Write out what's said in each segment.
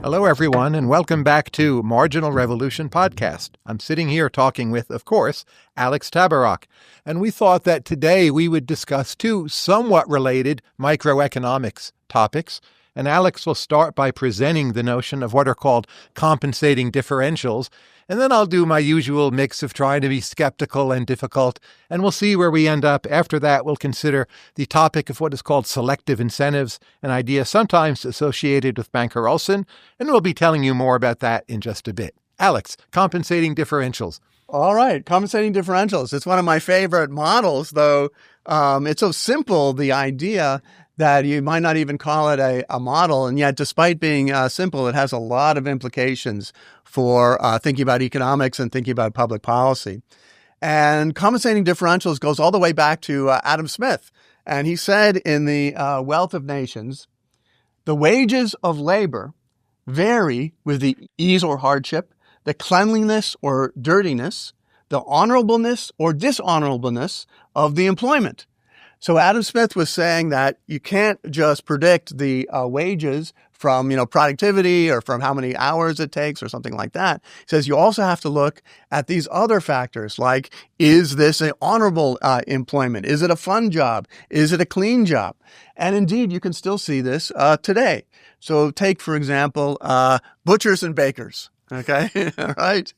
Hello, everyone, and welcome back to Marginal Revolution Podcast. I'm sitting here talking with, of course, Alex Tabarrok, and we thought that today we would discuss two somewhat related microeconomics topics. And Alex will start by presenting the notion of what are called compensating differentials, and then I'll do my usual mix of trying to be skeptical and difficult, and we'll see where we end up. After that, we'll consider the topic of what is called selective incentives, an idea sometimes associated with Mancur Olson, and we'll be telling you more about that in just a bit. Alex, compensating differentials. All right, compensating differentials. It's one of my favorite models, though it's so simple, the idea that you might not even call it a model. And yet, despite being simple, it has a lot of implications for thinking about economics and thinking about public policy. And compensating differentials goes all the way back to Adam Smith. And he said in the Wealth of Nations, the wages of labor vary with the ease or hardship, the cleanliness or dirtiness, the honorableness or dishonorableness of the employment. So Adam Smith was saying that you can't just predict the wages from, productivity or from how many hours it takes or something like that. He says you also have to look at these other factors like, is this an honorable employment? Is it a fun job? Is it a clean job? And indeed, you can still see this today. So take, for example, butchers and bakers. Okay, all right.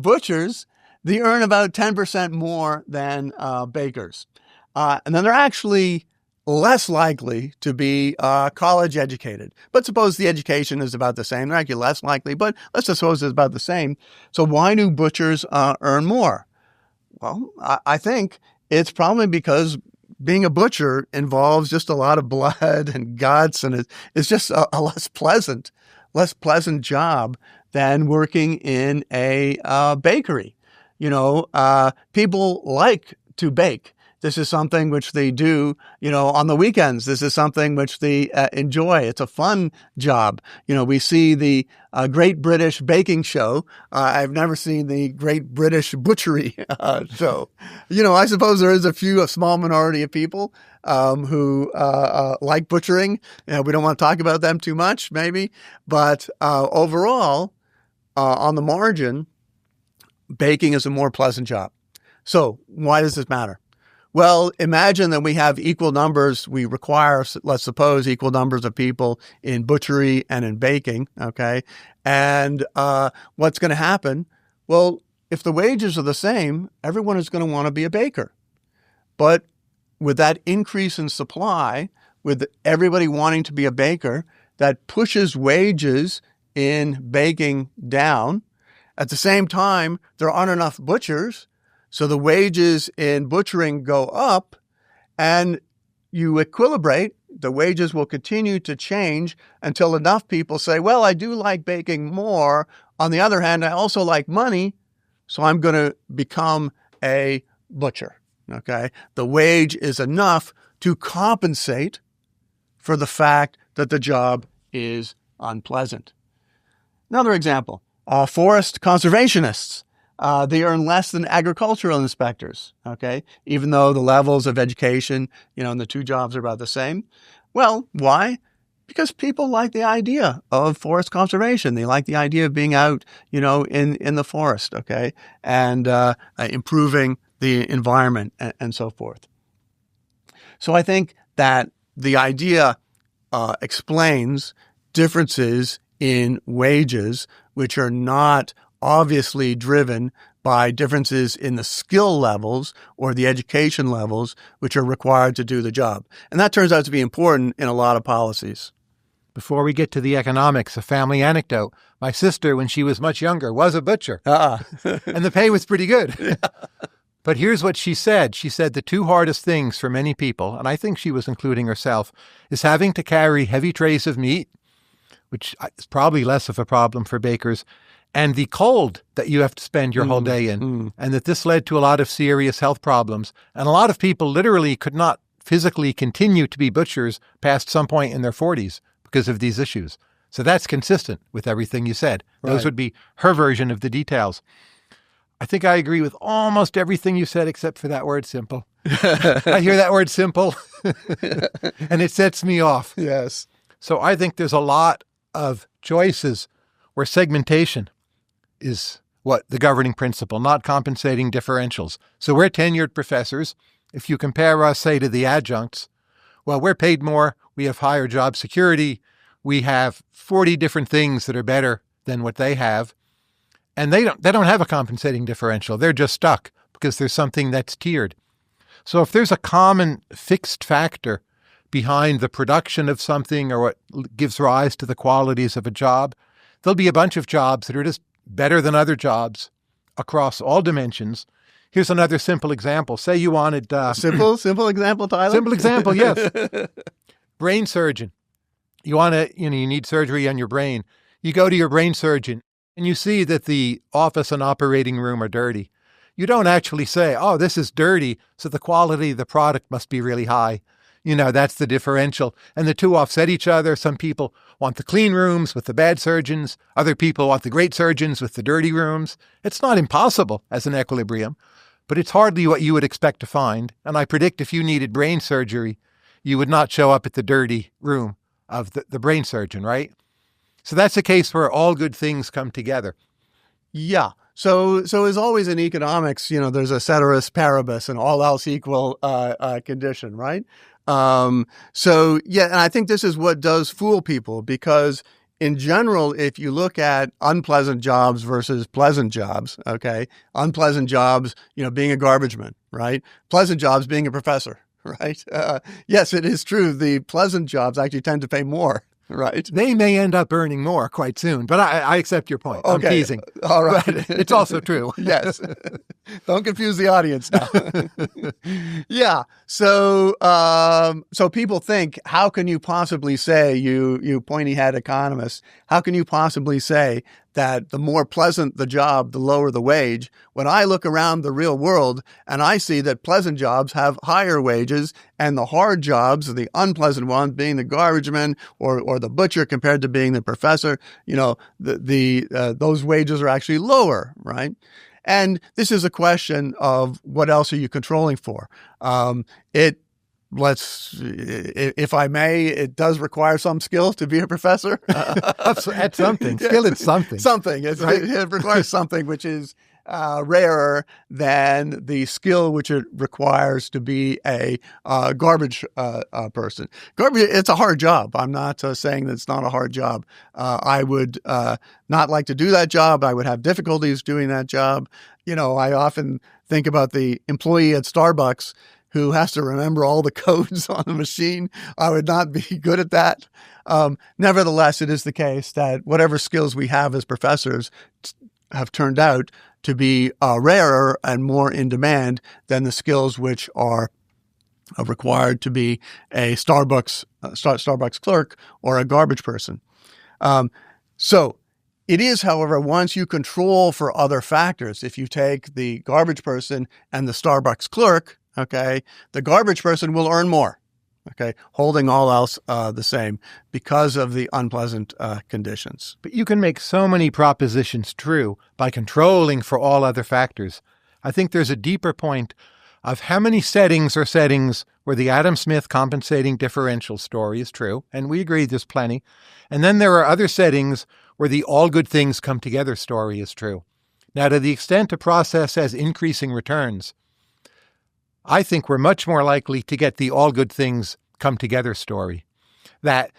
Butchers, they earn about 10% more than bakers. And then they're actually less likely to be college educated. But suppose the education is about the same. They're actually less likely, but let's just suppose it's about the same. So why do butchers earn more? Well, I think it's probably because being a butcher involves just a lot of blood and guts, and it's just a less pleasant job than working in a bakery. People like to bake. This is something which they do, on the weekends. This is something which they enjoy. It's a fun job. We see the Great British Baking Show. I've never seen the Great British Butchery show. I suppose there is a small minority of people who like butchering. We don't want to talk about them too much, maybe. But overall, on the margin, baking is a more pleasant job. So why does this matter? Well, imagine that we have equal numbers. We require, let's suppose, equal numbers of people in butchery and in baking, okay? And what's going to happen? Well, if the wages are the same, everyone is going to want to be a baker. But with that increase in supply, with everybody wanting to be a baker, that pushes wages in baking down. At the same time, there aren't enough butchers. So the wages in butchering go up, and you equilibrate. The wages will continue to change until enough people say, well, I do like baking more. On the other hand, I also like money, so I'm going to become a butcher. Okay? The wage is enough to compensate for the fact that the job is unpleasant. Another example, forest conservationists. They earn less than agricultural inspectors, okay? Even though the levels of education, in the two jobs are about the same. Well, why? Because people like the idea of forest conservation. They like the idea of being out, in the forest, okay? And improving the environment and so forth. So I think that the idea explains differences in wages, which are not obviously driven by differences in the skill levels or the education levels which are required to do the job. And that turns out to be important in a lot of policies. Before we get to the economics, a family anecdote. My sister, when she was much younger, was a butcher. And the pay was pretty good. Yeah. But here's what she said. She said the two hardest things for many people, and I think she was including herself, is having to carry heavy trays of meat, which is probably less of a problem for bakers, and the cold that you have to spend your whole day in, and that this led to a lot of serious health problems. And a lot of people literally could not physically continue to be butchers past some point in their 40s because of these issues. So that's consistent with everything you said. Right. Those would be her version of the details. I think I agree with almost everything you said except for that word simple. I hear that word simple and it sets me off. Yes. So I think there's a lot of choices where segmentation is what the governing principle, not compensating differentials. So we're tenured professors. If you compare us, say, to the adjuncts, well, we're paid more, we have higher job security, we have 40 different things that are better than what they have, and they don't have a compensating differential. They're just stuck because there's something that's tiered. So if there's a common fixed factor behind the production of something or what gives rise to the qualities of a job, there'll be a bunch of jobs that are just better than other jobs across all dimensions. Here's another simple example. Say you wanted... Simple example, Tyler? Simple example, yes. Brain surgeon. You need surgery on your brain. You go to your brain surgeon and you see that the office and operating room are dirty. You don't actually say, oh, this is dirty, so the quality of the product must be really high. That's the differential. And the two offset each other. Some people want the clean rooms with the bad surgeons. Other people want the great surgeons with the dirty rooms. It's not impossible as an equilibrium, but it's hardly what you would expect to find. And I predict if you needed brain surgery, you would not show up at the dirty room of the brain surgeon, right? So that's a case where all good things come together. Yeah. So as always in economics, there's a ceteris paribus, an all else equal condition, right? And I think this is what does fool people, because in general, if you look at unpleasant jobs versus pleasant jobs, okay, unpleasant jobs, being a garbage man, right? Pleasant jobs being a professor, right? Yes, it is true. The pleasant jobs actually tend to pay more. Right. They may end up earning more quite soon, but I accept your point. Okay. I'm teasing. All right. But it's also true. Yes. Don't confuse the audience now. Yeah. So people think, how can you possibly say, you pointy head economists, how can you possibly say that the more pleasant the job, the lower the wage, when I look around the real world and I see that pleasant jobs have higher wages and the hard jobs, the unpleasant ones, being the garbage man or the butcher compared to being the professor, those wages are actually lower, right? And this is a question of what else are you controlling for? If I may, it does require some skill to be a professor. At something. Skill is something. Something. It requires something which is rarer than the skill which it requires to be a garbage person. Garbage, it's a hard job. I'm not saying that it's not a hard job. I would not like to do that job. I would have difficulties doing that job. I often think about the employee at Starbucks who has to remember all the codes on the machine. I would not be good at that. Nevertheless, it is the case that whatever skills we have as professors have turned out to be rarer and more in demand than the skills which are required to be a Starbucks clerk or a garbage person. So it is, however, once you control for other factors, if you take the garbage person and the Starbucks clerk, okay, the garbage person will earn more, okay, holding all else the same because of the unpleasant conditions. But you can make so many propositions true by controlling for all other factors. I think there's a deeper point of how many settings are settings where the Adam Smith compensating differential story is true, and we agree there's plenty. And then there are other settings where the all good things come together story is true. Now, to the extent a process has increasing returns, I think we're much more likely to get the all good things come together story. That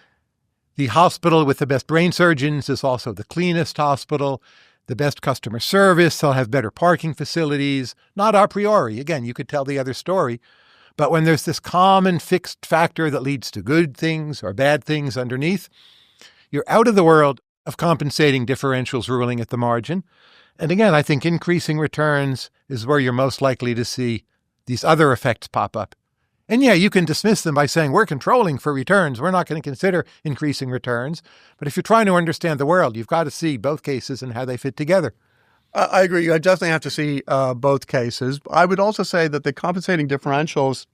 the hospital with the best brain surgeons is also the cleanest hospital, the best customer service, they'll have better parking facilities, not a priori. Again, you could tell the other story. But when there's this common fixed factor that leads to good things or bad things underneath, you're out of the world of compensating differentials ruling at the margin. And again, I think increasing returns is where you're most likely to see these other effects pop up. And yeah, you can dismiss them by saying we're controlling for returns. We're not going to consider increasing returns. But if you're trying to understand the world, you've got to see both cases and how they fit together. I agree. I definitely have to see both cases. I would also say that the compensating differentials,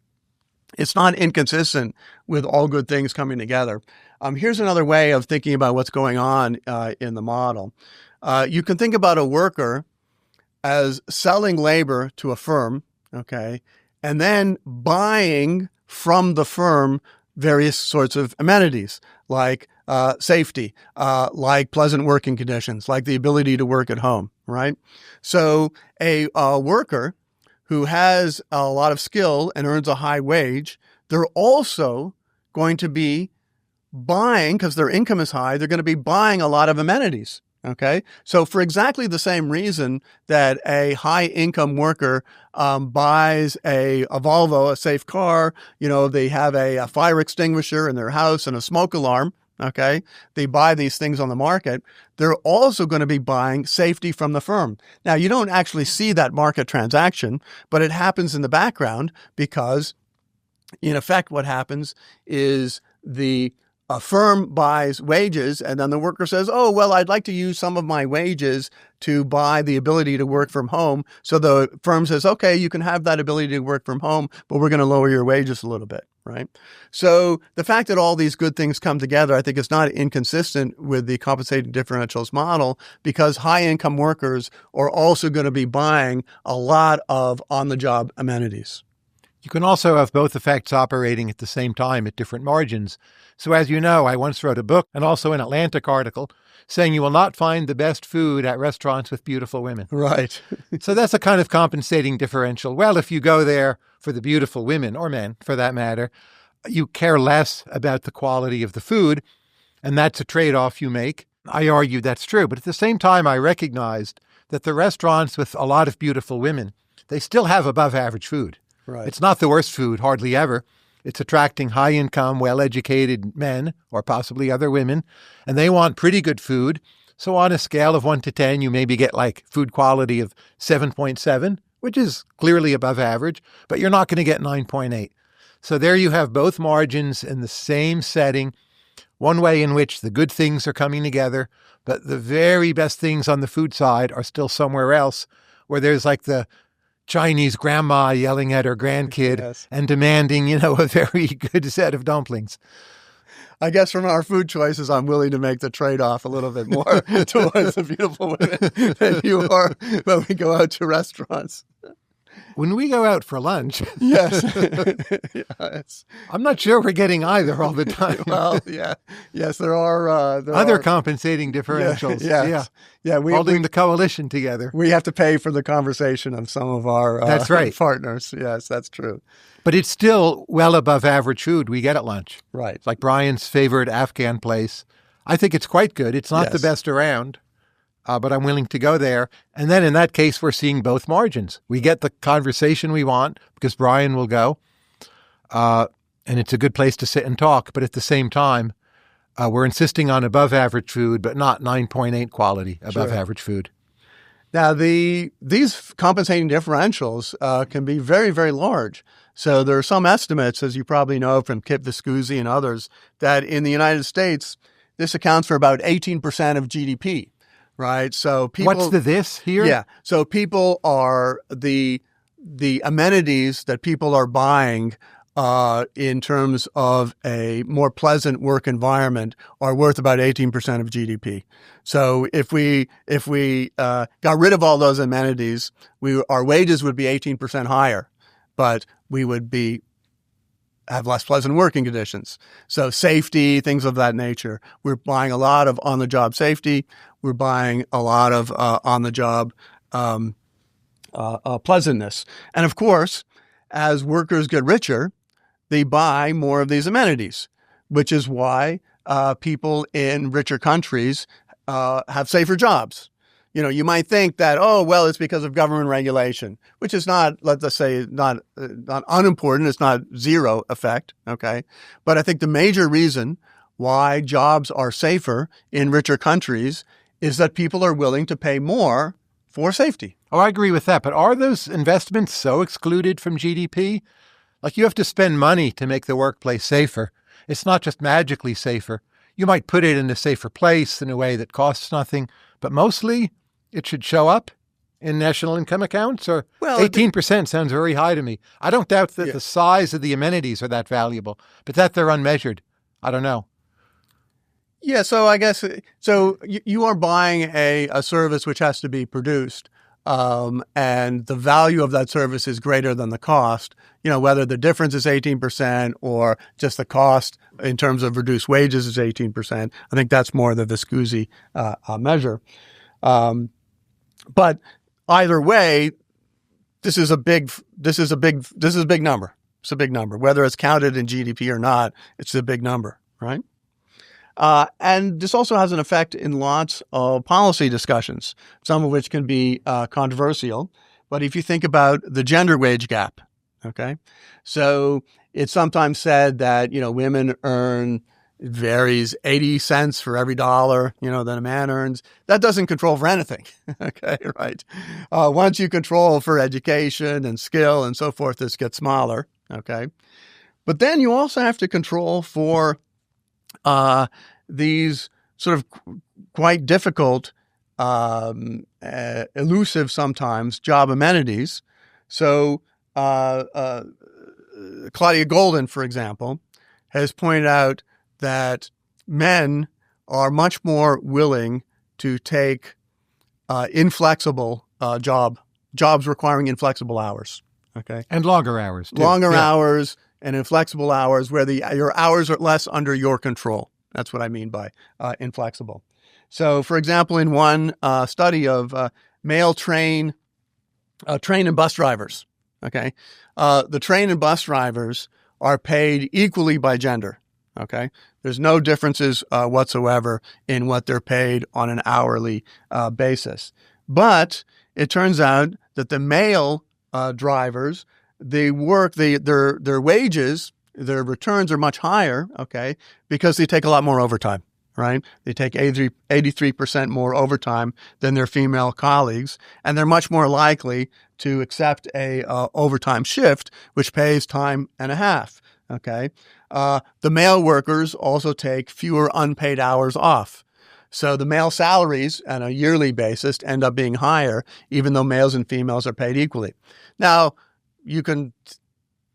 it's not inconsistent with all good things coming together. Here's another way of thinking about what's going on in the model. You can think about a worker as selling labor to a firm, okay, and then buying from the firm various sorts of amenities like safety, like pleasant working conditions, like the ability to work at home, right? So a worker who has a lot of skill and earns a high wage, they're also going to be buying, because their income is high, they're going to be buying a lot of amenities. Okay. So for exactly the same reason that a high income worker buys a Volvo, a safe car, they have a fire extinguisher in their house and a smoke alarm. Okay. They buy these things on the market. They're also going to be buying safety from the firm. Now, you don't actually see that market transaction, but it happens in the background because, in effect, what happens is a firm buys wages, and then the worker says, oh, well, I'd like to use some of my wages to buy the ability to work from home. So the firm says, okay, you can have that ability to work from home, but we're going to lower your wages a little bit, right? So the fact that all these good things come together, I think is not inconsistent with the compensating differentials model, because high-income workers are also going to be buying a lot of on-the-job amenities. You can also have both effects operating at the same time at different margins. So as you know, I once wrote a book and also an Atlantic article saying you will not find the best food at restaurants with beautiful women. Right. So that's a kind of compensating differential. Well, if you go there for the beautiful women, or men for that matter, you care less about the quality of the food, and that's a trade-off you make. I argue that's true, but at the same time, I recognized that the restaurants with a lot of beautiful women, they still have above average food. Right. It's not the worst food, hardly ever. It's attracting high-income, well-educated men, or possibly other women, and they want pretty good food. So on a scale of 1 to 10, you maybe get like food quality of 7.7, which is clearly above average, but you're not going to get 9.8. So there you have both margins in the same setting, one way in which the good things are coming together, but the very best things on the food side are still somewhere else, where there's like the Chinese grandma yelling at her grandkid Yes. and demanding, a very good set of dumplings. I guess from our food choices, I'm willing to make the trade-off a little bit more towards the beautiful women than you are when we go out to restaurants. When we go out for lunch, Yes. I'm not sure we're getting either all the time. Well, yeah. Yes, there are other compensating differentials. Yeah. Holding the coalition together. We have to pay for the conversation of some of our That's right. partners. Yes, that's true. But it's still well above average food we get at lunch. Right. It's like Brian's favorite Afghan place. I think it's quite good. It's not the best around, but I'm willing to go there. And then in that case, we're seeing both margins. We get the conversation we want because Brian will go, and it's a good place to sit and talk. But at the same time, we're insisting on above average food, but not 9.8 quality above average food. Now, these compensating differentials can be very, very large. So there are some estimates, as you probably know from Kip Viscusi and others, that in the United States, this accounts for about 18% of GDP, right? So people, what's the this here? Yeah. So people are the amenities that people are buying in terms of a more pleasant work environment are worth about 18% of GDP. So if we got rid of all those amenities, our wages would be 18% higher, but we would have less pleasant working conditions. So safety, things of that nature. We're buying a lot of on-the-job safety. We're buying a lot of on-the-job pleasantness. And of course, as workers get richer, they buy more of these amenities, which is why people in richer countries have safer jobs. You might think that, it's because of government regulation, which is not, let's say, not unimportant. It's not zero effect, okay? But I think the major reason why jobs are safer in richer countries is that people are willing to pay more for safety. Oh, I agree with that. But are those investments so excluded from GDP? Like you have to spend money to make the workplace safer. It's not just magically safer. You might put it in a safer place in a way that costs nothing, but mostly it should show up in national income accounts, or 18% sounds very high to me. I don't doubt that the size of the amenities are that valuable, but that they're unmeasured. I don't know. Yeah, so I guess, you are buying a service which has to be produced. and the value of that service is greater than the cost, whether the difference is 18% or just the cost in terms of reduced wages is 18%, I think that's more the Viscusi measure. But either way, this is a big number. It's a big number. Whether it's counted in GDP or not, it's a big number, right? And this also has an effect in lots of policy discussions, some of which can be controversial. But if you think about the gender wage gap, okay, so it's sometimes said that, women earn, it varies 80 cents for every dollar, that a man earns. That doesn't control for anything, okay, right? Once you control for education and skill and so forth, this gets smaller, okay? But then you also have to control for these sort of quite difficult, elusive sometimes job amenities. So Claudia Golden, for example, has pointed out that men are much more willing to take inflexible jobs requiring inflexible hours. Okay, and longer hours, too. Longer hours and inflexible hours where your hours are less under your control. That's what I mean by inflexible. So, for example, in one study of male train and bus drivers, okay, the train and bus drivers are paid equally by gender. Okay, there's no differences whatsoever in what they're paid on an hourly basis. But it turns out that the male drivers, their wages, their returns are much higher, okay, because they take a lot more overtime, right? They take 83% more overtime than their female colleagues, and they're much more likely to accept a overtime shift, which pays time and a half, okay? The male workers also take fewer unpaid hours off. So the male salaries on a yearly basis end up being higher, even though males and females are paid equally. Now, you can,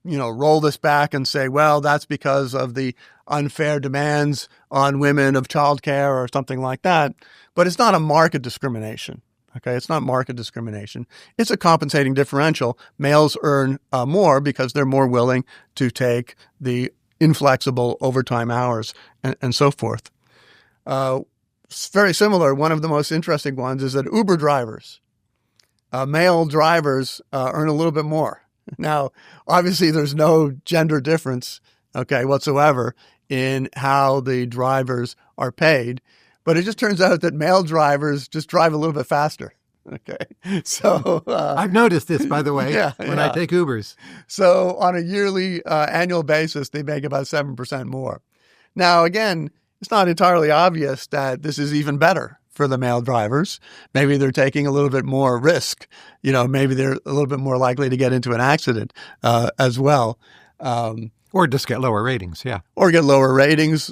roll this back and say, well, that's because of the unfair demands on women of childcare or something like that. But it's not a market discrimination. Okay, it's not market discrimination. It's a compensating differential. Males earn more because they're more willing to take the inflexible overtime hours and so forth. It's very similar. One of the most interesting ones is that Uber drivers, male drivers earn a little bit more. Now, obviously, there's no gender difference, okay, whatsoever in how the drivers are paid. But it just turns out that male drivers just drive a little bit faster. Okay. So I've noticed this, by the way, when I take Ubers. So on a yearly annual basis, they make about 7% more. Now, again, it's not entirely obvious that this is even better for the male drivers. Maybe they're taking a little bit more risk. Maybe they're a little bit more likely to get into an accident as well. Or just get lower ratings, yeah. Or get lower ratings,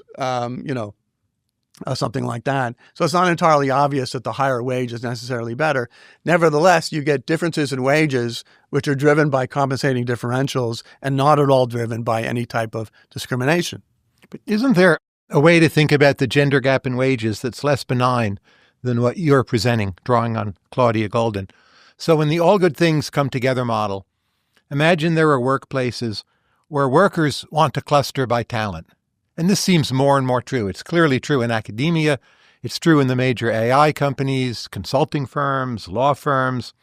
something like that. So it's not entirely obvious that the higher wage is necessarily better. Nevertheless, you get differences in wages which are driven by compensating differentials and not at all driven by any type of discrimination. But isn't there a way to think about the gender gap in wages that's less benign than what you're presenting, drawing on Claudia Golden? So in the all good things come together model, imagine there are workplaces where workers want to cluster by talent. And this seems more and more true. It's clearly true in academia. It's true in the major AI companies, consulting firms, law firms.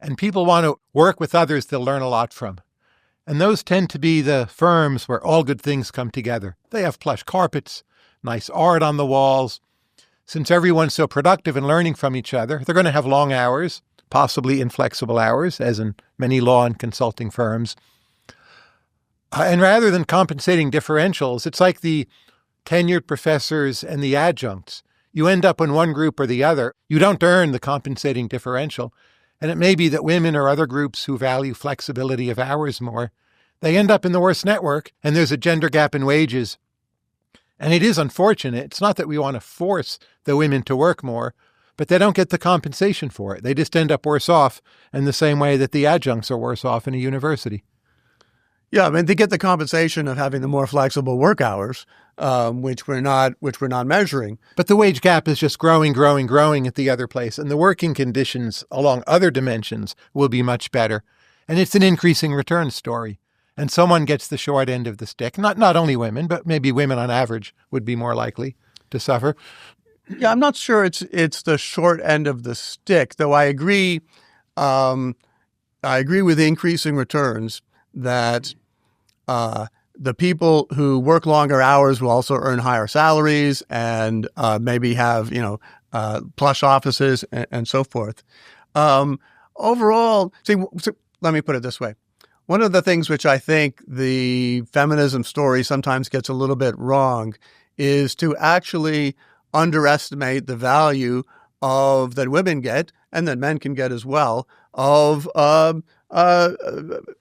And people want to work with others they'll learn a lot from. And those tend to be the firms where all good things come together. They have plush carpets, nice art on the walls. Since everyone's so productive and learning from each other, they're going to have long hours, possibly inflexible hours, as in many law and consulting firms. And rather than compensating differentials, it's like the tenured professors and the adjuncts. You end up in one group or the other. You don't earn the compensating differential. And it may be that women or other groups who value flexibility of hours more, they end up in the worst network, and there's a gender gap in wages. And it is unfortunate. It's not that we want to force the women to work more, but they don't get the compensation for it. They just end up worse off in the same way that the adjuncts are worse off in a university. Yeah, I mean, they get the compensation of having the more flexible work hours, which we're not measuring. But the wage gap is just growing at the other place, and the working conditions along other dimensions will be much better. And it's an increasing return story. And someone gets the short end of the stick. Not only women, but maybe women on average would be more likely to suffer. Yeah, I'm not sure it's the short end of the stick, though I agree. I agree with increasing returns that the people who work longer hours will also earn higher salaries and maybe have plush offices and so forth. Overall, let me put it this way. One of the things which I think the feminism story sometimes gets a little bit wrong is to actually underestimate the value of that women get and that men can get as well of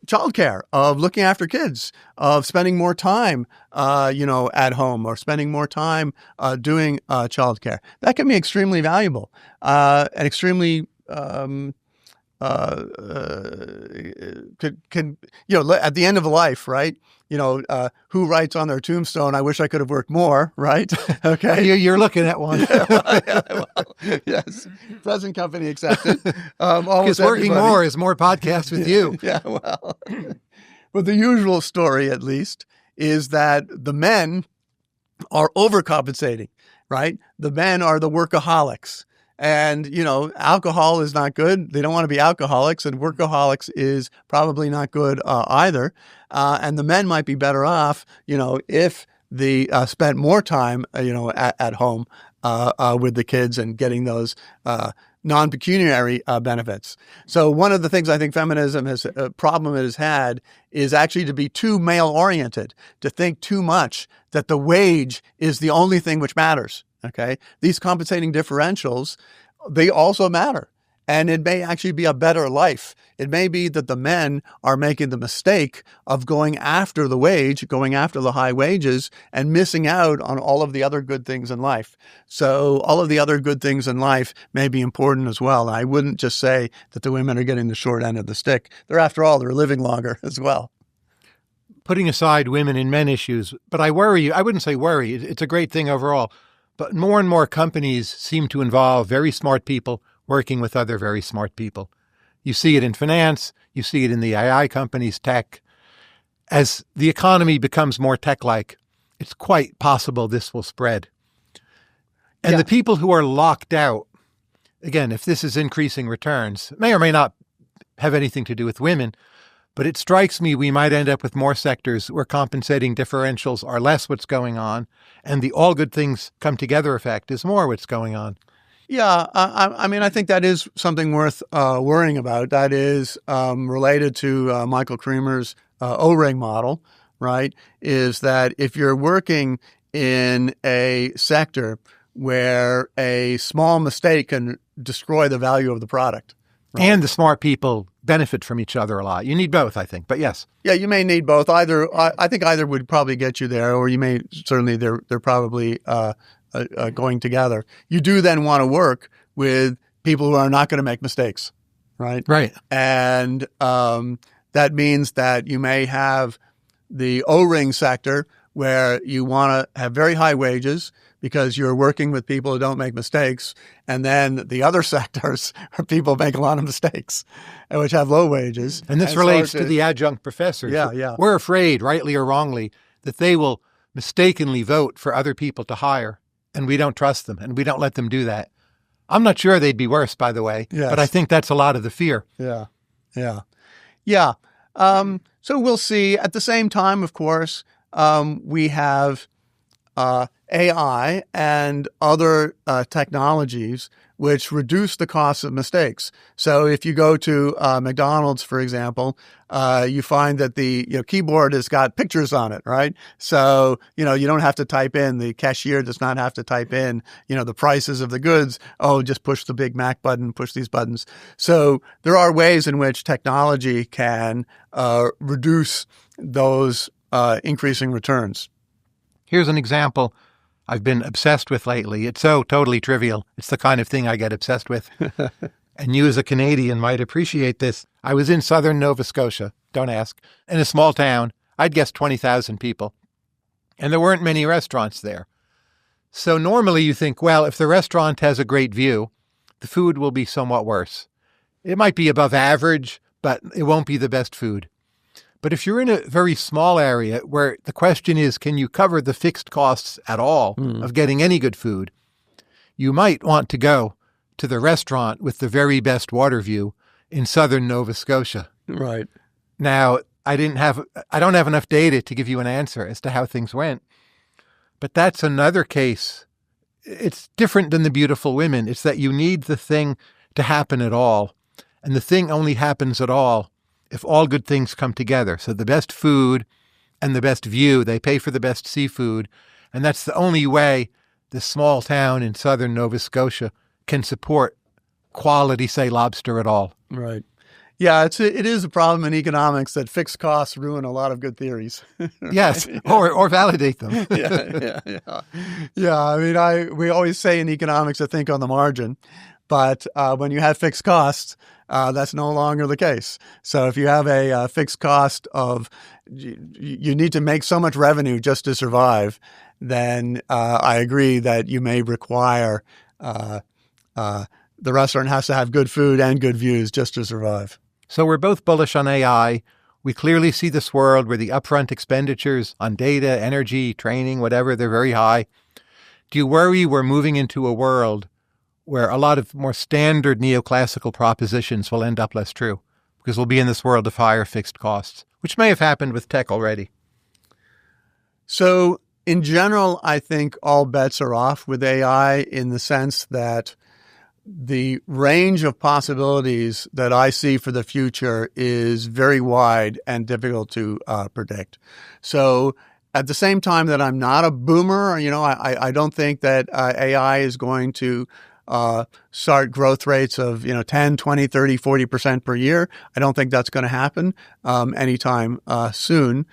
childcare, of looking after kids, of spending more time, at home or spending more time doing childcare. That can be extremely valuable and extremely at the end of life, right? Who writes on their tombstone, "I wish I could have worked more," right? Okay. You're looking at one. Yes. Present company accepted. Because working more is more podcasts with you. Yeah, well. But the usual story, at least, is that the men are overcompensating, right? The men are the workaholics. And, alcohol is not good. They don't want to be alcoholics, and workaholics is probably not good either. And the men might be better off, if they spent more time, at home with the kids and getting those non-pecuniary benefits. So one of the things I think feminism a problem it has had is actually to be too male-oriented, to think too much that the wage is the only thing which matters. Okay, these compensating differentials, they also matter. And it may actually be a better life. It may be that the men are making the mistake of going after the wage, going after the high wages, and missing out on all of the other good things in life. So all of the other good things in life may be important as well. And I wouldn't just say that the women are getting the short end of the stick. They're living longer as well. Putting aside women and men issues, but I wouldn't say worry. It's a great thing overall. But more and more companies seem to involve very smart people working with other very smart people. You see it in finance. You see it in the AI companies, tech. As the economy becomes more tech-like, it's quite possible this will spread. And the people who are locked out, again, if this is increasing returns, may or may not have anything to do with women, but it strikes me we might end up with more sectors where compensating differentials are less what's going on, and the all good things come together effect is more what's going on. Yeah, I think that is something worth worrying about. That is related to Michael Kremer's O-ring model, right? Is that if you're working in a sector where a small mistake can destroy the value of the product. Right? And the smart people benefit from each other a lot. You need both, I think, but yes. Yeah, you may need both. I think either would probably get you there, or you may certainly they're probably going together. You do then want to work with people who are not going to make mistakes, right? Right. And that means that you may have the O-ring sector where you want to have very high wages because you're working with people who don't make mistakes. And then the other sectors are people who make a lot of mistakes, which have low wages. And this relates to the adjunct professors. Yeah. We're afraid, rightly or wrongly, that they will mistakenly vote for other people to hire, and we don't trust them, and we don't let them do that. I'm not sure they'd be worse, by the way, but I think that's a lot of the fear. Yeah. So we'll see. At the same time, of course, we have AI and other technologies which reduce the cost of mistakes. So if you go to McDonald's, for example, you find that the keyboard has got pictures on it, right? So, you don't have to type in, the cashier does not have to type in, the prices of the goods. Oh, just push the Big Mac button, push these buttons. So there are ways in which technology can reduce those increasing returns. Here's an example I've been obsessed with lately. It's so totally trivial. It's the kind of thing I get obsessed with. And you as a Canadian might appreciate this. I was in southern Nova Scotia, don't ask, in a small town. I'd guess 20,000 people. and there weren't many restaurants there. So normally you think, well, if the restaurant has a great view, the food will be somewhat worse. It might be above average, but it won't be the best food. But if you're in a very small area where the question is, can you cover the fixed costs at all of getting any good food, you might want to go to the restaurant with the very best water view in southern Nova Scotia. Right. Now, I don't have enough data to give you an answer as to how things went, but that's another case. It's different than the beautiful women. It's that you need the thing to happen at all. And the thing only happens at all if all good things come together. So the best food and the best view, they pay for the best seafood. And that's the only way this small town in southern Nova Scotia can support quality, say, lobster at all. Right. Yeah, it is a problem in economics that fixed costs ruin a lot of good theories. Yes, or validate them. Yeah. I mean, we always say in economics to think on the margin, but when you have fixed costs, that's no longer the case. So if you have a fixed cost of you need to make so much revenue just to survive, then I agree that you may require the restaurant has to have good food and good views just to survive. So we're both bullish on AI. We clearly see this world where the upfront expenditures on data, energy, training, whatever, they're very high. Do you worry we're moving into a world where a lot of more standard neoclassical propositions will end up less true? Because we'll be in this world of higher fixed costs, which may have happened with tech already. So in general, I think all bets are off with AI in the sense that the range of possibilities that I see for the future is very wide and difficult to predict. So at the same time that I'm not a boomer, I don't think that AI is going to start growth rates of 10, 20, 30, 40% per year. I don't think that's going to happen anytime soon.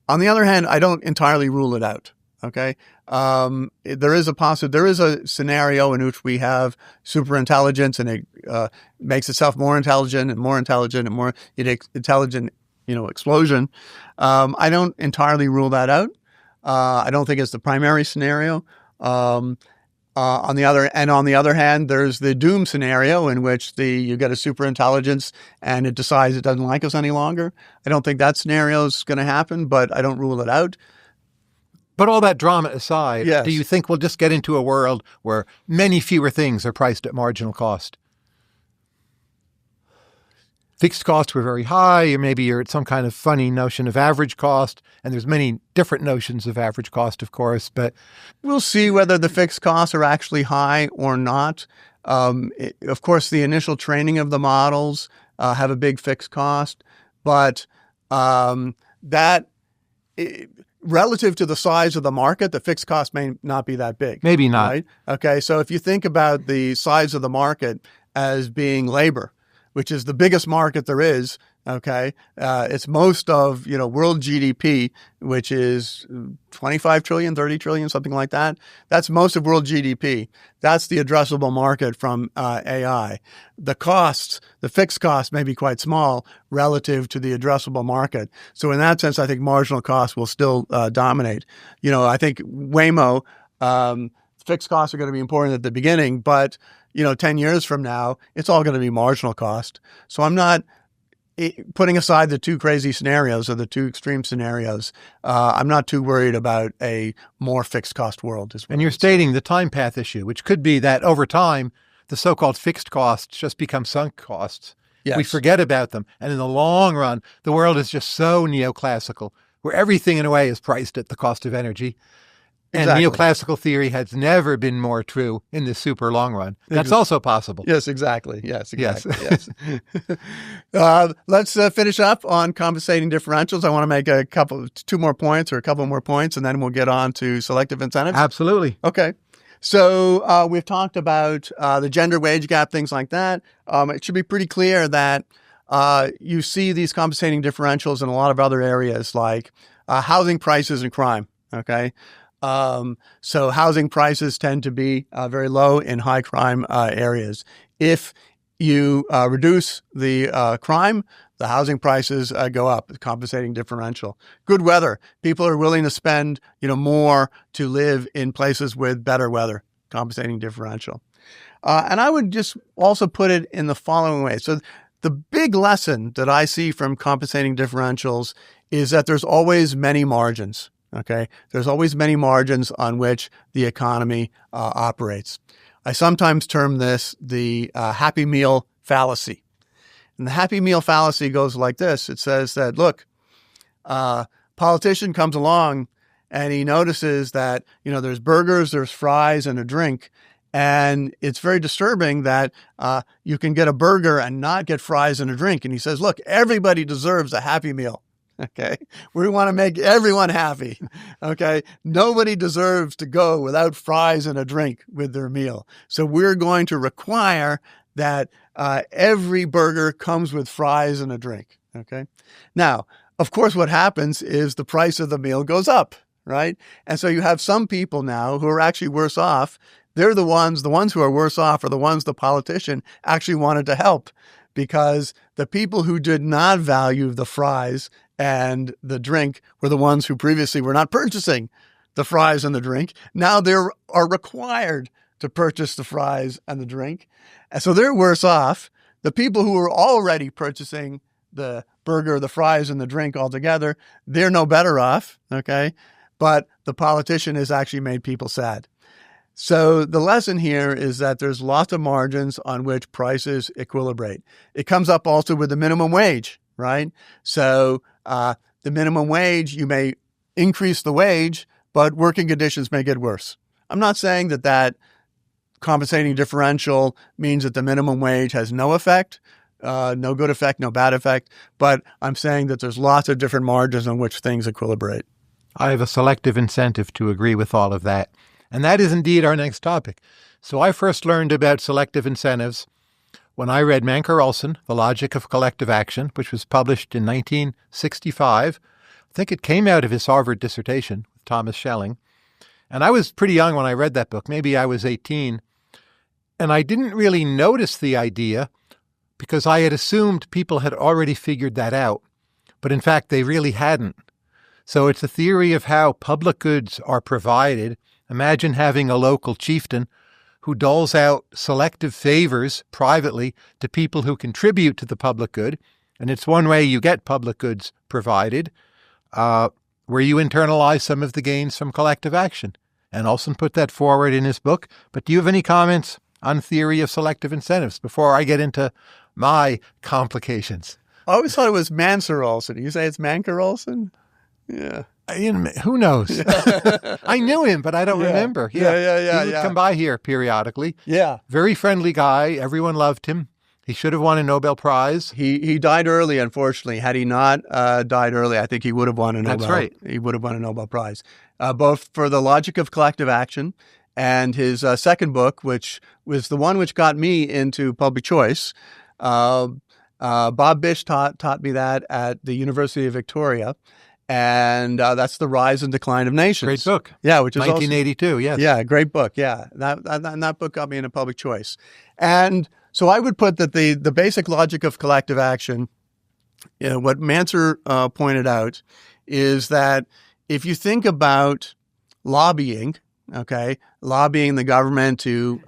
On the other hand, I don't entirely rule it out. Okay. There is a scenario in which we have superintelligence and it makes itself more intelligent and more intelligent and more intelligent, explosion. I don't entirely rule that out. I don't think it's the primary scenario. On the other hand, there's the doom scenario in which you get a superintelligence and it decides it doesn't like us any longer. I don't think that scenario is going to happen, but I don't rule it out. But all that drama aside, yes. Do you think we'll just get into a world where many fewer things are priced at marginal cost? Fixed costs were very high, or maybe you're at some kind of funny notion of average cost, and there's many different notions of average cost, of course, but we'll see whether the fixed costs are actually high or not. Of course, the initial training of the models have a big fixed cost, but relative to the size of the market, the fixed cost may not be that big. Maybe not. Right? Okay, so if you think about the size of the market as being labor, which is the biggest market there is, okay, it's most of world GDP, which is 25 trillion, 30 trillion, something like that. That's most of world GDP. That's the addressable market from AI. The fixed costs may be quite small relative to the addressable market. So in that sense, I think marginal costs will still dominate. I think Waymo, fixed costs are going to be important at the beginning, but 10 years from now, it's all going to be marginal cost. So I'm not putting aside the two crazy scenarios or the two extreme scenarios. I'm not too worried about a more fixed cost world. And you're stating the time path issue, which could be that over time, the so-called fixed costs just become sunk costs. Yes. We forget about them. And in the long run, the world is just so neoclassical, where everything in a way is priced at the cost of energy. Exactly. And neoclassical theory has never been more true in the super long run. That's also possible. Yes, exactly. Yes, exactly. Yes. Let's finish up on compensating differentials. I want to make two more points or a couple more points, and then we'll get on to selective incentives. Absolutely. Okay. So we've talked about the gender wage gap, things like that. It should be pretty clear that you see these compensating differentials in a lot of other areas like housing prices and crime. Okay. So housing prices tend to be very low in high crime areas. If you reduce the crime, The housing prices go up, compensating differential. Good weather. People are willing to spend, more to live in places with better weather, compensating differential. And I would just also put it in the following way. So the big lesson that I see from compensating differentials is that there's always many margins. Okay, there's always many margins on which the economy operates. I sometimes term this the Happy Meal fallacy. And the Happy Meal fallacy goes like this. It says that, look, politician comes along and he notices that, there's burgers, there's fries, and a drink. And it's very disturbing that you can get a burger and not get fries and a drink. And he says, look, everybody deserves a Happy Meal. Okay. We want to make everyone happy. Okay. Nobody deserves to go without fries and a drink with their meal. So we're going to require that every burger comes with fries and a drink. Okay. Now, of course, what happens is the price of the meal goes up, right? And so you have some people now who are actually worse off. They're the ones who are worse off are the ones the politician actually wanted to help, because the people who did not value the fries and the drink were the ones who previously were not purchasing the fries and the drink. Now they are required to purchase the fries and the drink. And so they're worse off. The people who were already purchasing the burger, the fries, and the drink altogether, they're no better off, okay? But the politician has actually made people sad. So the lesson here is that there's lots of margins on which prices equilibrate. It comes up also with the minimum wage, right? So the minimum wage, you may increase the wage, but working conditions may get worse. I'm not saying that compensating differential means that the minimum wage has no effect, no good effect, no bad effect, but I'm saying that there's lots of different margins on which things equilibrate. I have a selective incentive to agree with all of that. And that is indeed our next topic. So I first learned about selective incentives when I read Mancur Olson, The Logic of Collective Action, which was published in 1965. I think it came out of his Harvard dissertation with Thomas Schelling. And I was pretty young when I read that book. Maybe I was 18. And I didn't really notice the idea because I had assumed people had already figured that out. But in fact, they really hadn't. So it's a theory of how public goods are provided. Imagine having a local chieftain who doles out selective favors privately to people who contribute to the public good. And it's one way you get public goods provided, where you internalize some of the gains from collective action. And Olson put that forward in his book. But do you have any comments on theory of selective incentives before I get into my complications? I always thought it was Mancur Olson. You say it's Mancur Olson? Yeah. Who knows? I knew him, but I don't remember. Yeah. He would come by here periodically. Yeah. Very friendly guy. Everyone loved him. He should have won a Nobel Prize. He died early, unfortunately. Had he not died early, I think he would have won a Nobel. That's right. He would have won a Nobel Prize, both for The Logic of Collective Action and his second book, which was the one which got me into public choice. Bob Bish taught me that at the University of Victoria. And that's The Rise and Decline of Nations. Great book. Yeah, which is 1982, yes. Yeah, great book. Yeah, that book got me into public choice. And so I would put that the basic logic of collective action, what Mancur pointed out, is that if you think about lobbying, lobbying the government to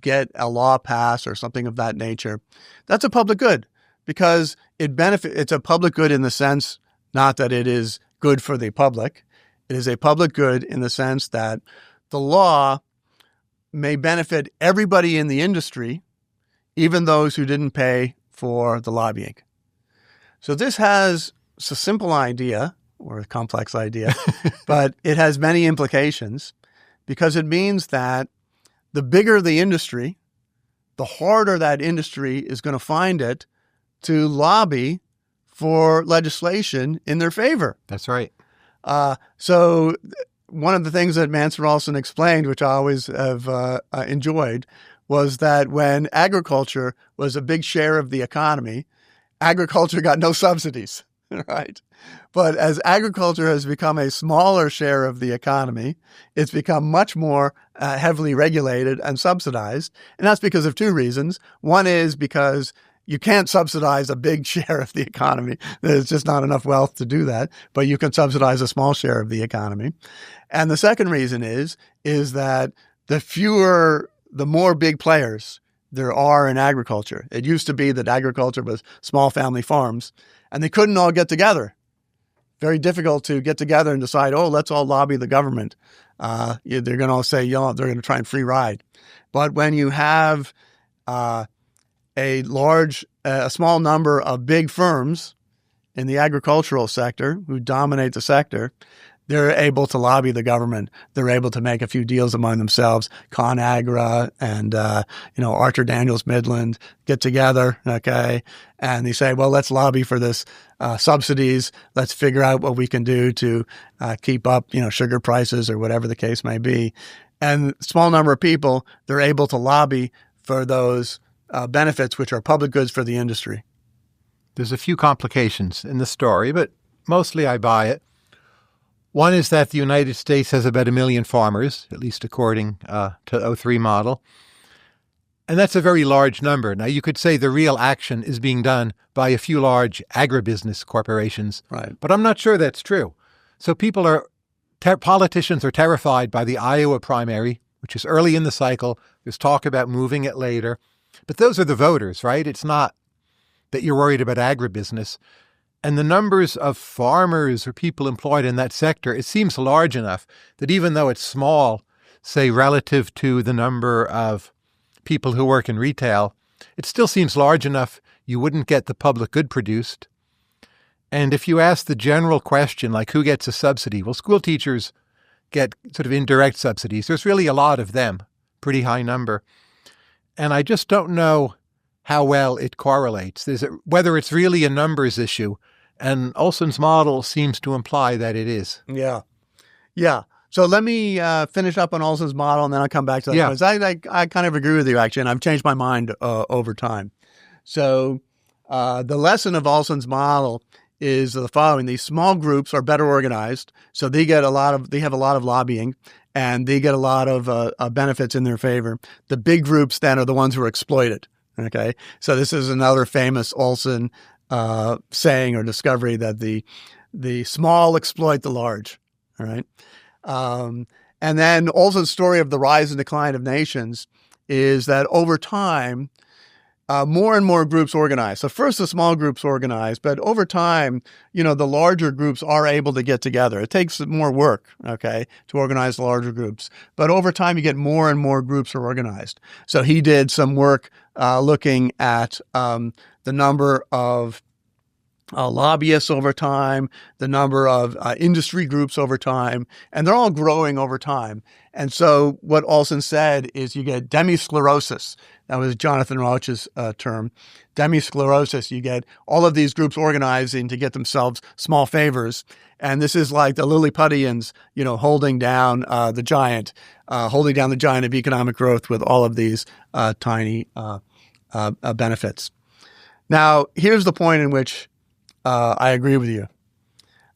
get a law passed or something of that nature, that's a public good because it's a public good in the sense, not that it is good for the public. It is a public good in the sense that the law may benefit everybody in the industry, even those who didn't pay for the lobbying. So this has a simple idea or a complex idea, but it has many implications because it means that the bigger the industry, the harder that industry is going to find it to lobby for legislation in their favor. That's right. So one of the things that Mancur Olson explained, which I always have enjoyed, was that when agriculture was a big share of the economy, agriculture got no subsidies, right? But as agriculture has become a smaller share of the economy, it's become much more heavily regulated and subsidized. And that's because of two reasons. One is because you can't subsidize a big share of the economy. There's just not enough wealth to do that, but you can subsidize a small share of the economy. And the second reason is that the more big players there are in agriculture. It used to be that agriculture was small family farms, and they couldn't all get together. Very difficult to get together and decide, let's all lobby the government. They're going to all say, they're going to try and free ride. But when you have a small number of big firms in the agricultural sector who dominate the sector, they're able to lobby the government. They're able to make a few deals among themselves. ConAgra and, Archer Daniels Midland get together, okay? And they say, well, let's lobby for this subsidies. Let's figure out what we can do to keep up, sugar prices or whatever the case may be. And small number of people, they're able to lobby for those benefits, which are public goods for the industry. There's a few complications in the story, but mostly I buy it. One is that the United States has about 1 million farmers, at least according to the 03 model. And that's a very large number. Now, you could say the real action is being done by a few large agribusiness corporations. Right. But I'm not sure that's true. So politicians are terrified by the Iowa primary, which is early in the cycle. There's talk about moving it later. But those are the voters, right? It's not that you're worried about agribusiness. And the numbers of farmers or people employed in that sector, it seems large enough that even though it's small, say relative to the number of people who work in retail, it still seems large enough you wouldn't get the public good produced. And if you ask the general question, like who gets a subsidy? Well, school teachers get sort of indirect subsidies. There's really a lot of them, pretty high number. And I just don't know how well it correlates. Whether it's really a numbers issue. And Olson's model seems to imply that it is. Yeah. So let me finish up on Olson's model, and then I'll come back to that. Yeah. I kind of agree with you, actually, and I've changed my mind over time. So the lesson of Olson's model is the following. These small groups are better organized, so they have a lot of lobbying, and they get a lot of benefits in their favor. The big groups then are the ones who are exploited. Okay, so this is another famous Olson saying or discovery that the small exploit the large. All right, and then Olson's story of the rise and decline of nations is that over time, more and more groups organize. So first the small groups organize, but over time, the larger groups are able to get together. It takes more work, okay, to organize the larger groups. But over time, you get more and more groups are organized. So he did some work looking at the number of lobbyists over time, the number of industry groups over time, and they're all growing over time. And so what Olson said is you get demisclerosis. That was Jonathan Rauch's term. Demisclerosis, you get all of these groups organizing to get themselves small favors. And this is like the Lilliputians, holding down the giant of economic growth with all of these tiny benefits. Now, here's the point in which I agree with you,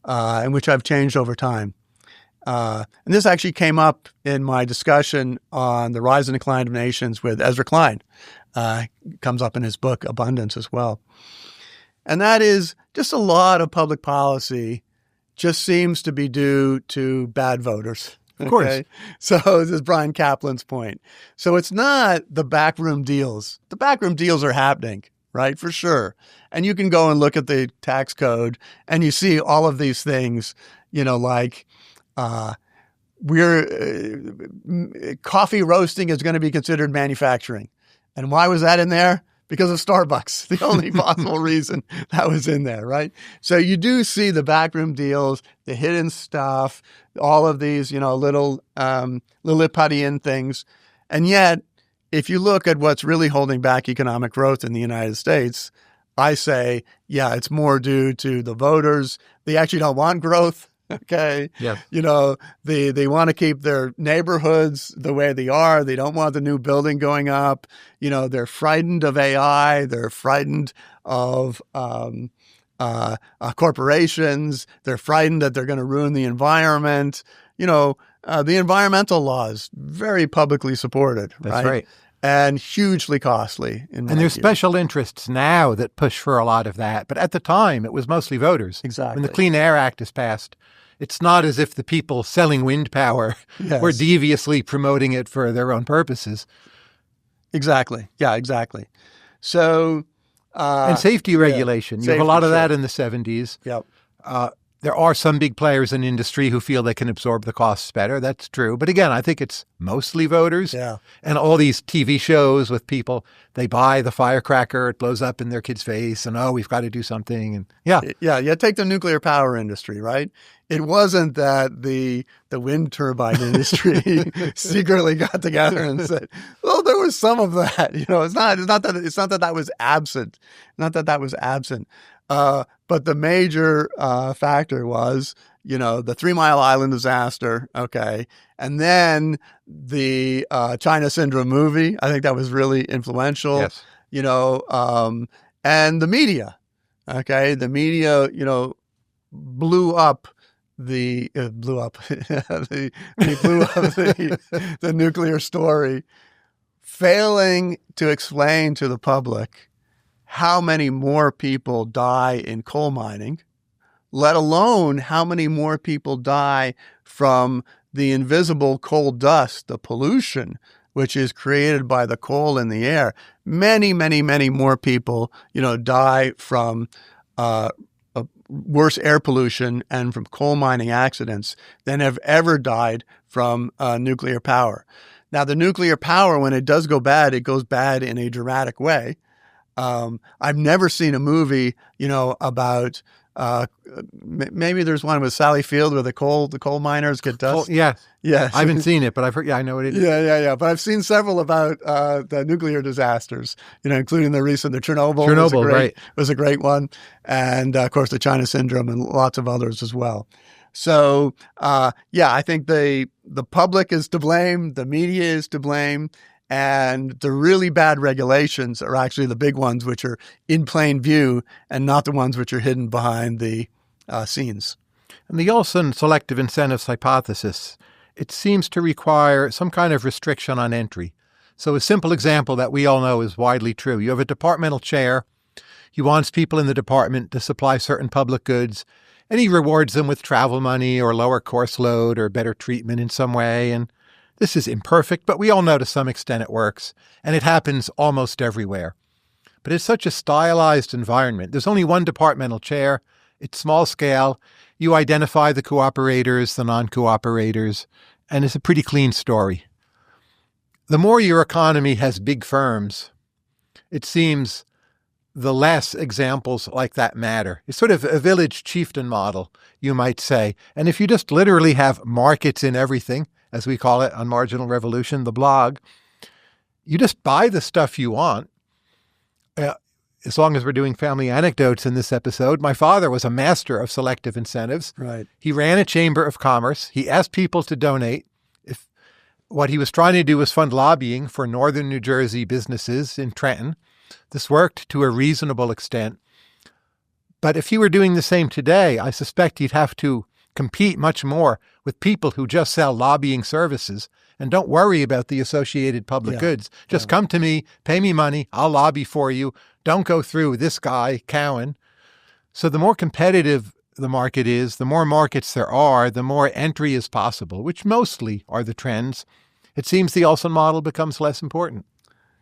in which I've changed over time. And this actually came up in my discussion on the rise and decline of nations with Ezra Klein. Comes up in his book, Abundance, as well. And that is just a lot of public policy just seems to be due to bad voters. Of course. Okay? So this is Brian Kaplan's point. So it's not the backroom deals. The backroom deals are happening, right? For sure. And you can go and look at the tax code and you see all of these things, like coffee roasting is going to be considered manufacturing. And why was that in there? Because of Starbucks, the only possible reason that was in there, right? So you do see the backroom deals, the hidden stuff, all of these, little Lilliputian things. And yet, if you look at what's really holding back economic growth in the United States, I say, yeah, it's more due to the voters. They actually don't want growth. Okay. Yeah. They want to keep their neighborhoods the way they are. They don't want the new building going up. They're frightened of AI. They're frightened of corporations. They're frightened that they're going to ruin the environment. The environmental laws, very publicly supported. That's right. and hugely costly. And there's special interests now that push for a lot of that. But at the time, it was mostly voters. Exactly. When the Clean Air Act is passed, it's not as if the people selling wind power were deviously promoting it for their own purposes. Exactly. Yeah, exactly. So... and safety regulation. You have a lot of that in the 70s. Yep. There are some big players in industry who feel they can absorb the costs better. That's true. But again, I think it's mostly voters. Yeah. And all these TV shows with people, they buy the firecracker, it blows up in their kid's face, and we've got to do something. And Yeah, take the nuclear power industry, right? It wasn't that the wind turbine industry secretly got together and said, "Well, there was some of that." It's not that was absent. Not that was absent. But the major factor was, the 3 Mile Island disaster, okay, and then the China Syndrome movie. I think that was really influential. Yes. And the media, okay, the media, blew up the nuclear story, failing to explain to the public how many more people die in coal mining, let alone how many more people die from the invisible coal dust, the pollution, which is created by the coal in the air. Many, many, many more people, die from worse air pollution and from coal mining accidents than have ever died from nuclear power. Now, the nuclear power, when it does go bad, it goes bad in a dramatic way. I've never seen a movie, about maybe there's one with Sally Field where the coal miners get dust. Yeah. I haven't seen it, but I've heard. Yeah, I know what it is. Yeah. But I've seen several about the nuclear disasters, including the Chernobyl. Right. Was a great one, and of course the China Syndrome and lots of others as well. So I think the public is to blame, the media is to blame. And the really bad regulations are actually the big ones, which are in plain view and not the ones which are hidden behind the scenes. And the Olson selective incentives hypothesis, it seems to require some kind of restriction on entry. So a simple example that we all know is widely true. You have a departmental chair. He wants people in the department to supply certain public goods, and he rewards them with travel money or lower course load or better treatment in some way. And this is imperfect, but we all know to some extent it works, and it happens almost everywhere. But it's such a stylized environment. There's only one departmental chair. It's small scale. You identify the cooperators, the non-cooperators, and it's a pretty clean story. The more your economy has big firms, it seems the less examples like that matter. It's sort of a village chieftain model, you might say. And if you just literally have markets in everything, as we call it on Marginal Revolution, the blog, you just buy the stuff you want. As long as we're doing family anecdotes in this episode, my father was a master of selective incentives. Right. He ran a chamber of commerce. He asked people to donate. What he was trying to do was fund lobbying for northern New Jersey businesses in Trenton. This worked to a reasonable extent. But if he were doing the same today, I suspect he'd have to compete much more with people who just sell lobbying services and don't worry about the associated public goods. Just come to me, pay me money, I'll lobby for you. Don't go through this guy, Cowan. So the more competitive the market is, the more markets there are, the more entry is possible, which mostly are the trends. It seems the Olson model becomes less important.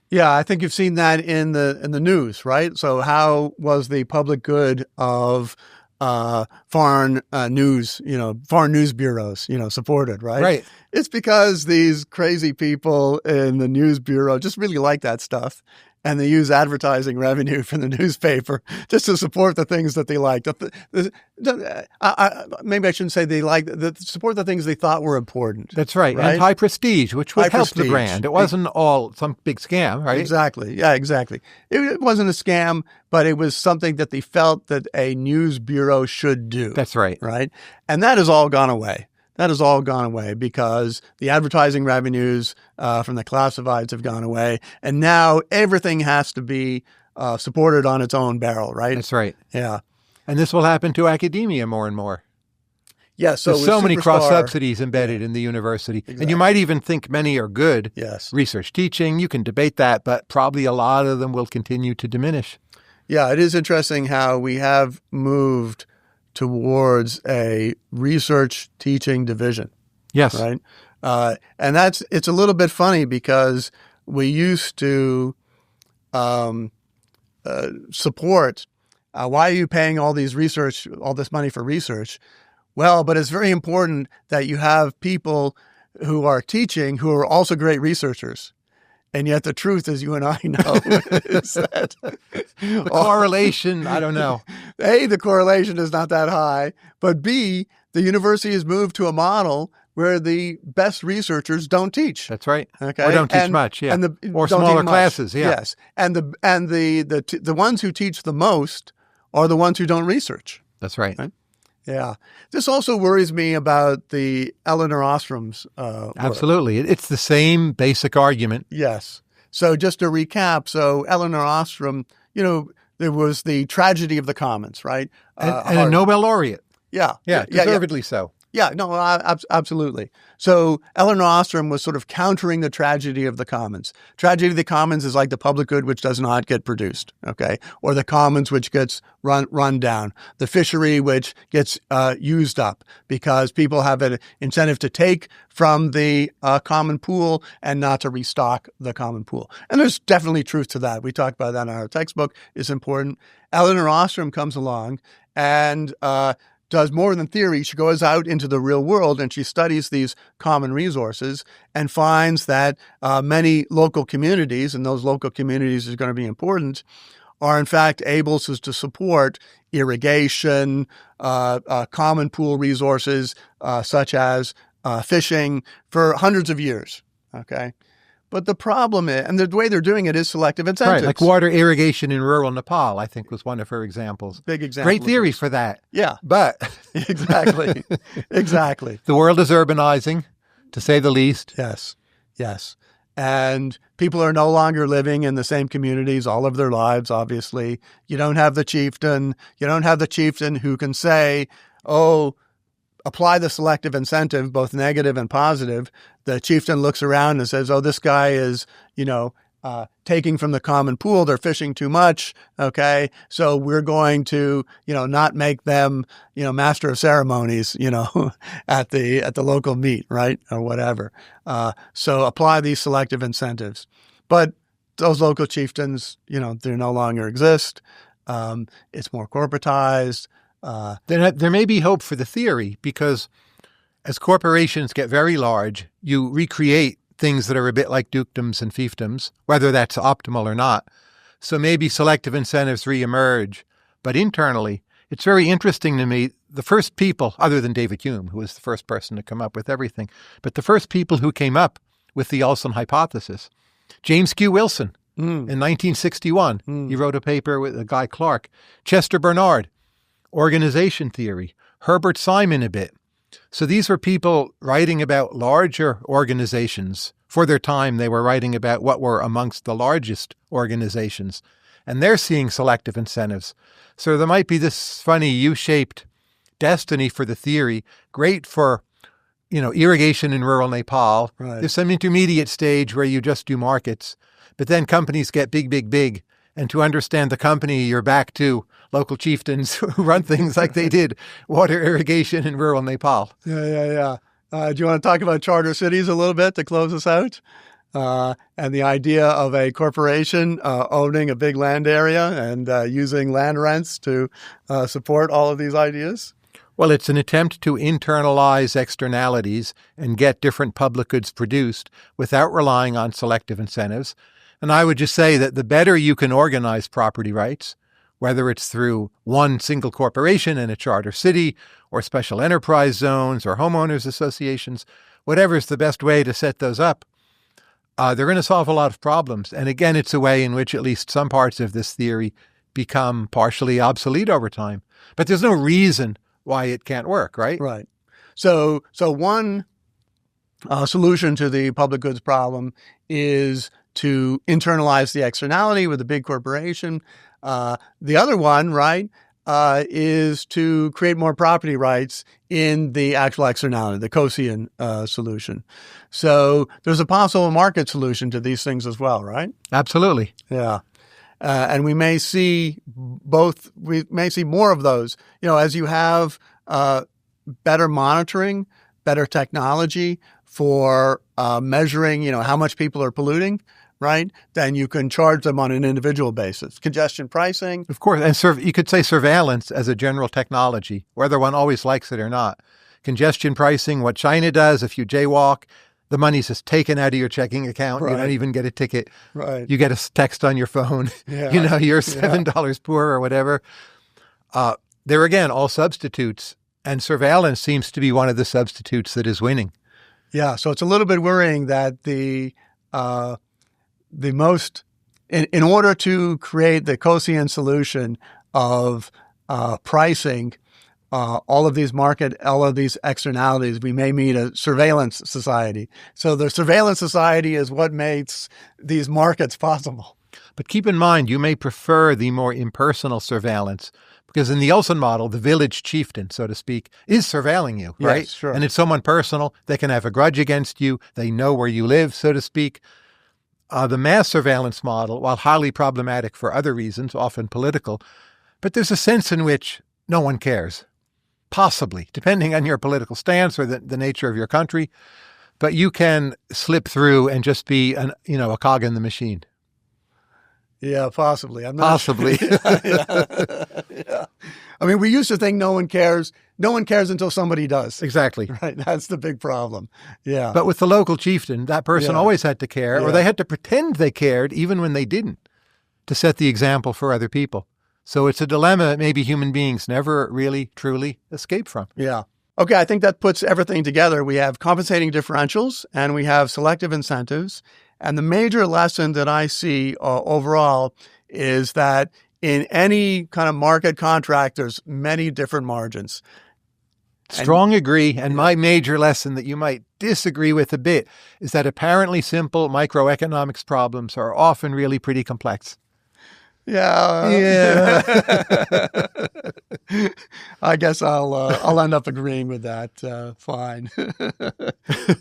Yeah, I think you've seen that in the news, right? So how was the public good of foreign news, foreign news bureaus, supported, right? Right. It's because these crazy people in the news bureau just really like that stuff. And they use advertising revenue from the newspaper just to support the things that they like. Maybe I shouldn't say they like, support the things they thought were important. That's right. And high prestige, which would help the brand. It wasn't all some big scam, right? Exactly. Yeah, exactly. It wasn't a scam, but it was something that they felt that a news bureau should do. That's right. Right? And that has all gone away. That has all gone away because the advertising revenues from the classifieds have gone away. And now everything has to be supported on its own barrel, right? That's right. Yeah. And this will happen to academia more and more. Yeah, so there's with so many Superstar- cross-subsidies embedded in the university. Exactly. And you might even think many are good. Yes. Research teaching, you can debate that, but probably a lot of them will continue to diminish. Yeah, it is interesting how we have moved towards a research teaching division. Yes. Right. And it's a little bit funny because we used to support, why are you paying all this money for research? Well, but it's very important that you have people who are teaching who are also great researchers. And yet the truth, as you and I know, is that the correlation, I don't know. A, the correlation is not that high, but B, the university has moved to a model where the best researchers don't teach. That's right. Okay, or don't teach much. Yeah, or smaller classes. Yeah. Yes, and the ones who teach the most are the ones who don't research. That's right. Yeah. This also worries me about the Elinor Ostrom's work. Absolutely. It's the same basic argument. Yes. So just to recap, so Elinor Ostrom, there was the tragedy of the commons, right? And a Nobel laureate. Yeah. Yeah, deservedly so. Yeah, no, absolutely. So Elinor Ostrom was sort of countering the tragedy of the commons. Tragedy of the commons is like the public good which does not get produced, okay, or the commons which gets run down, the fishery which gets used up because people have an incentive to take from the common pool and not to restock the common pool. And there's definitely truth to that. We talked about that in our textbook. It's important. Elinor Ostrom comes along and does more than theory. She goes out into the real world and she studies these common resources and finds that many local communities, and those local communities is going to be important, are in fact able to support irrigation, common pool resources such as fishing for hundreds of years. Okay. But the problem is, and the way they're doing it is selective incentives. Right, like water irrigation in rural Nepal, I think was one of her examples. Big example. Great theory for that. Yeah. But exactly. Exactly. The world is urbanizing, to say the least. Yes. Yes. And people are no longer living in the same communities all of their lives, obviously. You don't have the chieftain. You don't have the chieftain who can say, oh, apply the selective incentive, both negative and positive. The chieftain looks around and says, oh, this guy is, taking from the common pool. They're fishing too much. Okay. So we're going to, not make them, master of ceremonies, at the local meet, right? Or whatever. So apply these selective incentives. But those local chieftains, they no longer exist. It's more corporatized. There may be hope for the theory because as corporations get very large, you recreate things that are a bit like dukedoms and fiefdoms, whether that's optimal or not. So maybe selective incentives reemerge. But internally, it's very interesting to me, the first people, other than David Hume, who was the first person to come up with everything, but the first people who came up with the Olson hypothesis, James Q. Wilson in 1961. He wrote a paper with a guy Clark. Chester Bernard, organization theory. Herbert Simon a bit. So these were people writing about larger organizations. For their time, they were writing about what were amongst the largest organizations. And they're seeing selective incentives. So there might be this funny U-shaped destiny for the theory. Great for, irrigation in rural Nepal. Right. There's some intermediate stage where you just do markets. But then companies get big, big, big. And to understand the company, you're back to local chieftains who run things like they did water irrigation in rural Nepal. Yeah. Do you want to talk about charter cities a little bit to close us out? And the idea of a corporation owning a big land area and using land rents to support all of these ideas? Well, it's an attempt to internalize externalities and get different public goods produced without relying on selective incentives. And I would just say that the better you can organize property rights, whether it's through one single corporation in a charter city or special enterprise zones or homeowners associations, whatever is the best way to set those up, they're going to solve a lot of problems. And again, it's a way in which at least some parts of this theory become partially obsolete over time. But there's no reason why it can't work, right? Right. So one solution to the public goods problem is to internalize the externality with a big corporation. The other one, right, is to create more property rights in the actual externality, the Coasian solution. So there's a possible market solution to these things as well, right? Absolutely. Yeah. And we may see both. We may see more of those. As you have better monitoring, better technology for measuring, how much people are polluting, right? Then you can charge them on an individual basis. Congestion pricing. Of course. And you could say surveillance as a general technology, whether one always likes it or not. Congestion pricing, what China does, if you jaywalk, the money's just taken out of your checking account. Right. You don't even get a ticket. Right. You get a text on your phone. Yeah. You're $7 poor or whatever. They're, again, all substitutes. And surveillance seems to be one of the substitutes that is winning. Yeah. So it's a little bit worrying that the most, in order to create the Coasian solution of pricing all of these externalities, we may need a surveillance society. So the surveillance society is what makes these markets possible. But keep in mind, you may prefer the more impersonal surveillance, because in the Olson model, the village chieftain, so to speak, is surveilling you, right? Yes, sure. And it's someone personal. They can have a grudge against you. They know where you live, so to speak. The mass surveillance model, while highly problematic for other reasons, often political, but there's a sense in which no one cares, possibly, depending on your political stance or the nature of your country. But you can slip through and just be a cog in the machine. Yeah, possibly. I'm not Possibly. Sure. Yeah. I mean, we used to think no one cares. No one cares until somebody does. Exactly. Right. That's the big problem. Yeah. But with the local chieftain, that person always had to care, or they had to pretend they cared even when they didn't, to set the example for other people. So it's a dilemma that maybe human beings never really, truly escape from. Yeah. Okay, I think that puts everything together. We have compensating differentials and we have selective incentives. And the major lesson that I see overall is that in any kind of market contract, there's many different margins. Strong agree. And my major lesson that you might disagree with a bit is that apparently simple microeconomics problems are often really pretty complex. Yeah. I guess I'll end up agreeing with that. Fine.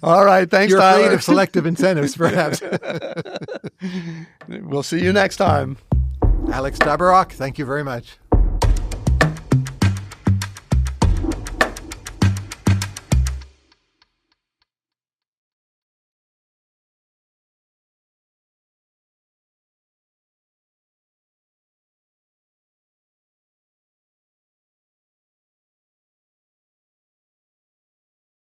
All right. Thanks, You're Tyler. afraid of selective incentives, perhaps. We'll see you next time. Alex Tabarrok, thank you very much.